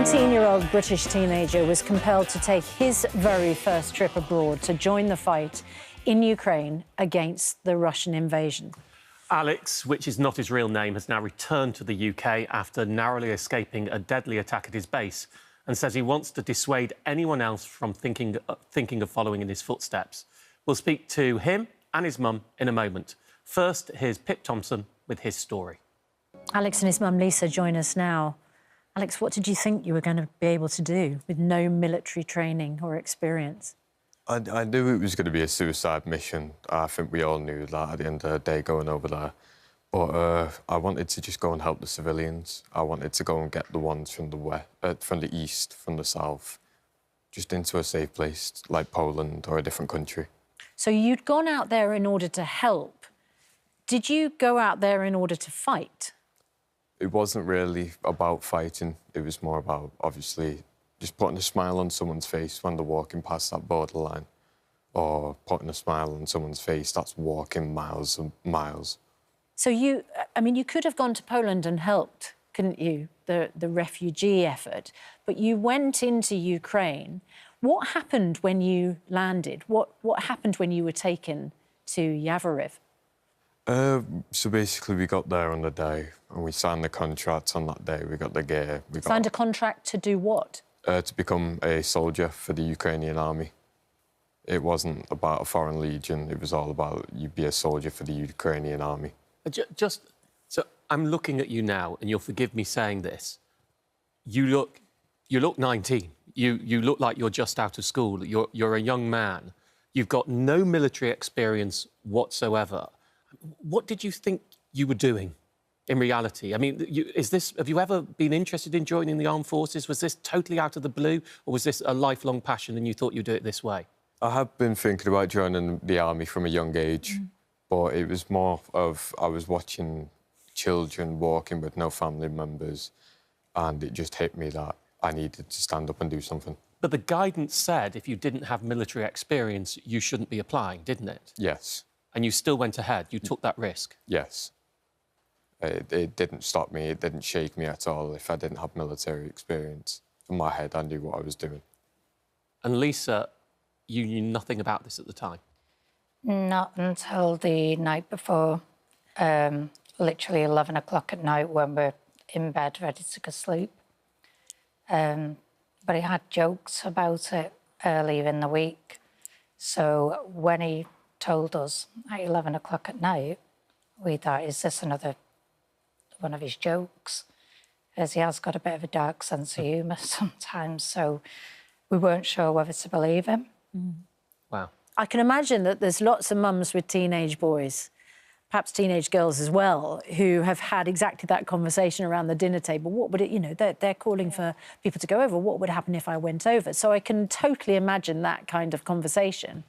17-year-old British teenager was compelled to take his very first trip abroad to join the fight in Ukraine against the Russian invasion. Alex, which is not his real name, has now returned to the UK after narrowly escaping a deadly attack at his base and says he wants to dissuade anyone else from thinking of following in his footsteps. We'll speak to him and his mum in a moment. First, here's Pip Thompson with his story. Alex and his mum Lisa join us now. Alex, what did you think you were going to be able to do with no military training or experience? I knew it was going to be a suicide mission. I think we all knew that at the end of the day going over there. But I wanted to just go and help the civilians. I wanted to go and get the ones from the east, from the south, just into a safe place like Poland or a different country. So you'd gone out there in order to help. Did you go out there in order to fight? It wasn't really about fighting. It was more about, obviously, just putting a smile on someone's face when they're walking past that borderline, or putting a smile on someone's face that's walking miles and miles. So you could have gone to Poland and helped, couldn't you, the refugee effort, but you went into Ukraine. What happened when you landed? What happened when you were taken to Yavoriv? So basically we got there on the day and we signed the contract on that day. We got the gear. Signed a contract to do what? To become a soldier for the Ukrainian army. It wasn't about a foreign legion. It was all about you be a soldier for the Ukrainian army. So I'm looking at you now, and you'll forgive me saying this. You look 19. You look like you're just out of school. You're a young man. You've got no military experience whatsoever. What did you think you were doing in reality? I mean, have you ever been interested in joining the armed forces? Was this totally out of the blue, or was this a lifelong passion and you thought you'd do it this way? I have been thinking about joining the army from a young age, but it was more of I was watching children walking with no family members, and it just hit me that I needed to stand up and do something. But the guidance said if you didn't have military experience, you shouldn't be applying, didn't it? Yes. And you still went ahead? You took that risk? Yes. It didn't stop me, it didn't shake me at all if I didn't have military experience. In my head, I knew what I was doing. And Lisa, you knew nothing about this at the time? Not until the night before, literally 11 o'clock at night when we're in bed ready to go sleep. But he had jokes about it earlier in the week. So when he told us at 11 o'clock at night, we thought, is this another one of his jokes? As he has got a bit of a dark sense of humour sometimes, so we weren't sure whether to believe him. Wow. I can imagine that there's lots of mums with teenage boys, perhaps teenage girls as well, who have had exactly that conversation around the dinner table. What would it, they're calling for people to go over. What would happen if I went over? So I can totally imagine that kind of conversation.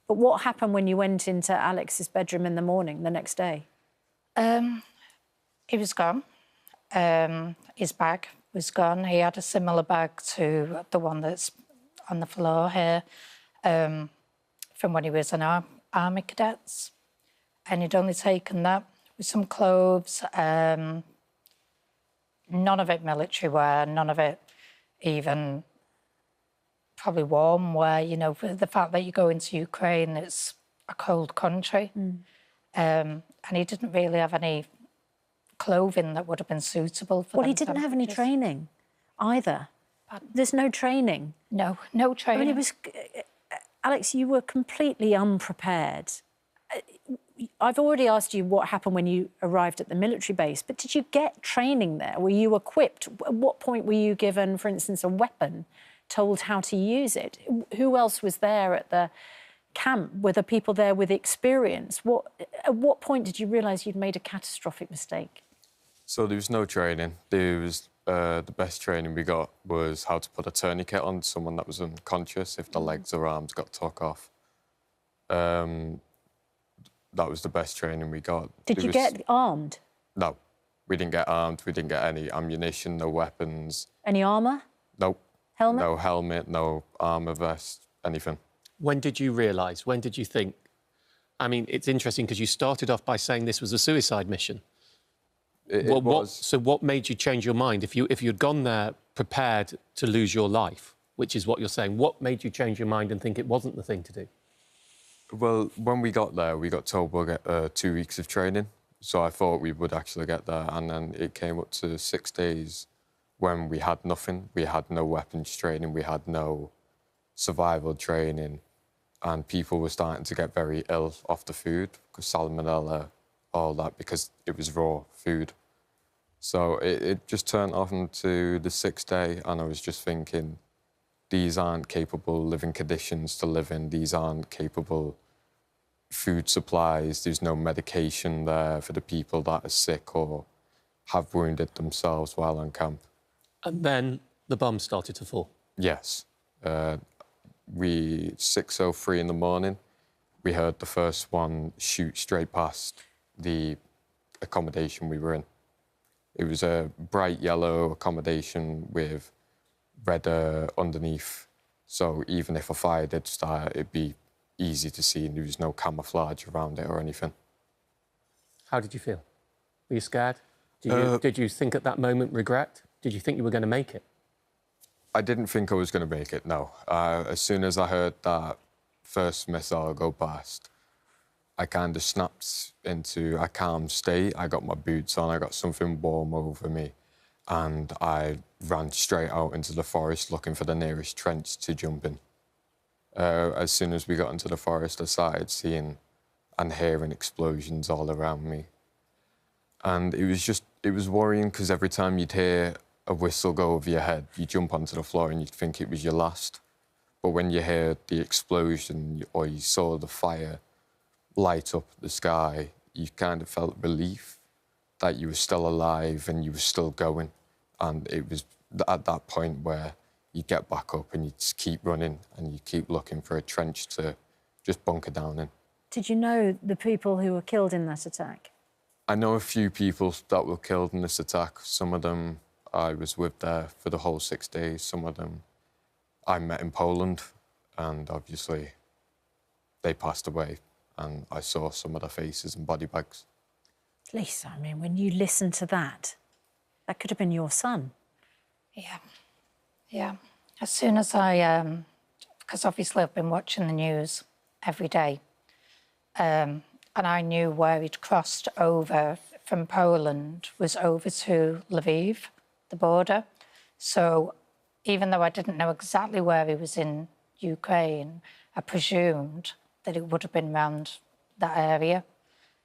But what happened when you went into Alex's bedroom in the morning, the next day? He was gone. His bag was gone. He had a similar bag to the one that's on the floor here from when he was an army cadets. And he'd only taken that with some clothes, none of it military wear, none of it even probably warm wear, you know, for the fact that you go into Ukraine, it's a cold country. And he didn't really have any clothing that would have been suitable for Well, he didn't have any training either. There's no training. No training. I mean, Alex, you were completely unprepared. I've already asked you what happened when you arrived at the military base, but did you get training there? Were you equipped? At what point were you given, for instance, a weapon, told how to use it? Who else was there at the camp? Were there people there with experience? At what point did you realise you'd made a catastrophic mistake? So there was no training. There was the best training we got was how to put a tourniquet on someone that was unconscious if the legs or arms got took off. That was the best training we got. Did you get armed? No, we didn't get armed. We didn't get any ammunition, no weapons. Any armour? Nope. Helmet? No helmet, no armour vest, anything. When did you realise? When did you think? I mean, it's interesting because you started off by saying this was a suicide mission. It was. So what made you change your mind? If you'd gone there prepared to lose your life, which is what you're saying. What made you change your mind and think it wasn't the thing to do? Well, when we got there, we got told we'll get 2 weeks of training. So I thought we would actually get there. And then it came up to 6 days when we had nothing. We had no weapons training. We had no survival training. And people were starting to get very ill off the food, because salmonella, all that, because it was raw food. So it just turned off into the 6th day, and I was just thinking, these aren't capable living conditions to live in. These aren't capable food supplies. There's no medication there for the people that are sick or have wounded themselves while on camp. And then the bombs started to fall? Yes. 6:03 in the morning, we heard the first one shoot straight past the accommodation we were in. It was a bright yellow accommodation with red underneath, so even if a fire did start, it'd be easy to see, and there was no camouflage around it or anything. How did you feel? Were you scared? Did you think at that moment regret? Did you think you were going to make it? I didn't think I was going to make it, no. As soon as I heard that first missile go past, I kind of snapped into a calm state. I got my boots on, I got something warm over me, and I ran straight out into the forest looking for the nearest trench to jump in. As soon as we got into the forest, I started seeing and hearing explosions all around me. And it was worrying, because every time you'd hear a whistle go over your head, you jump onto the floor and you'd think it was your last. But when you heard the explosion or you saw the fire light up the sky, you kind of felt relief that you were still alive and you were still going. And it was at that point where you get back up and you just keep running and you keep looking for a trench to just bunker down in. Did you know the people who were killed in that attack? I know a few people that were killed in this attack. Some of them I was with there for the whole 6 days. Some of them I met in Poland, and obviously they passed away, and I saw some of their faces and body bags. Lisa, I mean, when you listen to that, that could have been your son. Yeah. As soon as because obviously I've been watching the news every day, and I knew where he'd crossed over from Poland was over to Lviv, the border. So even though I didn't know exactly where he was in Ukraine, I presumed that it would have been around that area.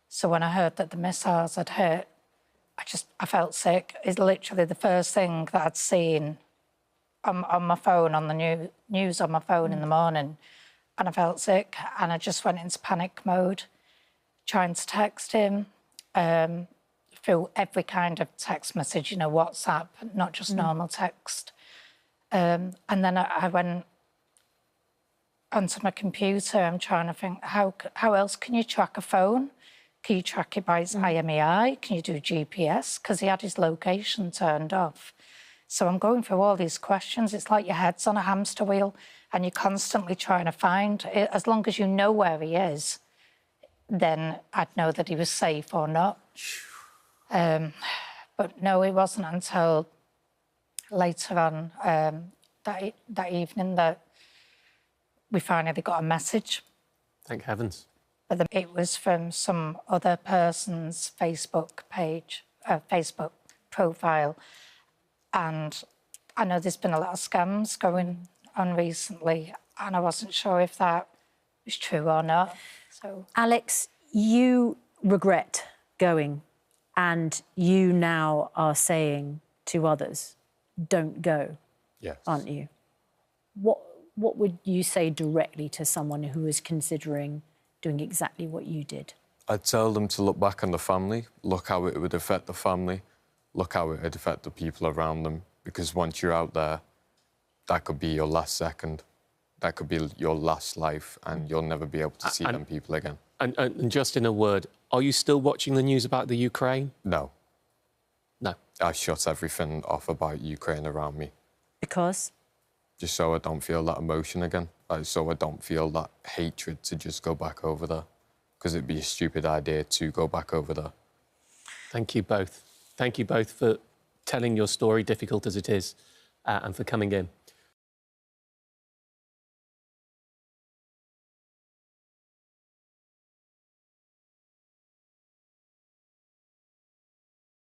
So when I heard that the missiles had hit, I felt sick. It's literally the first thing that I'd seen on my phone, on the news on my phone in the morning, and I felt sick, and I just went into panic mode, trying to text him through every kind of text message, you know, WhatsApp, not just normal text. And then I went onto my computer. I'm trying to think, how else can you track a phone? Can you track it by its IMEI? Can you do GPS? Because he had his location turned off. So I'm going through all these questions. It's like your head's on a hamster wheel and you're constantly trying to find it. As long as you know where he is, then I'd know that he was safe or not. But no, it wasn't until later on that evening that we finally got a message. Thank heavens. But it was from some other person's Facebook page, Facebook profile. And I know there's been a lot of scams going on recently, and I wasn't sure if that was true or not. So, Alex, you regret going, and you now are saying to others, don't go, Yes. aren't you? What would you say directly to someone who is considering doing exactly what you did? I'd tell them to look back on the family, look how it would affect the family, look how it would affect the people around them, because once you're out there, that could be your last second, that could be your last life, and you'll never be able to see them people again. And just in a word, are you still watching the news about the Ukraine? No. No. I shut everything off about Ukraine around me. Because? Just so I don't feel that emotion again, so I don't feel that hatred to just go back over there, because it'd be a stupid idea to go back over there. Thank you both. Thank you both for telling your story, difficult as it is. and for coming in.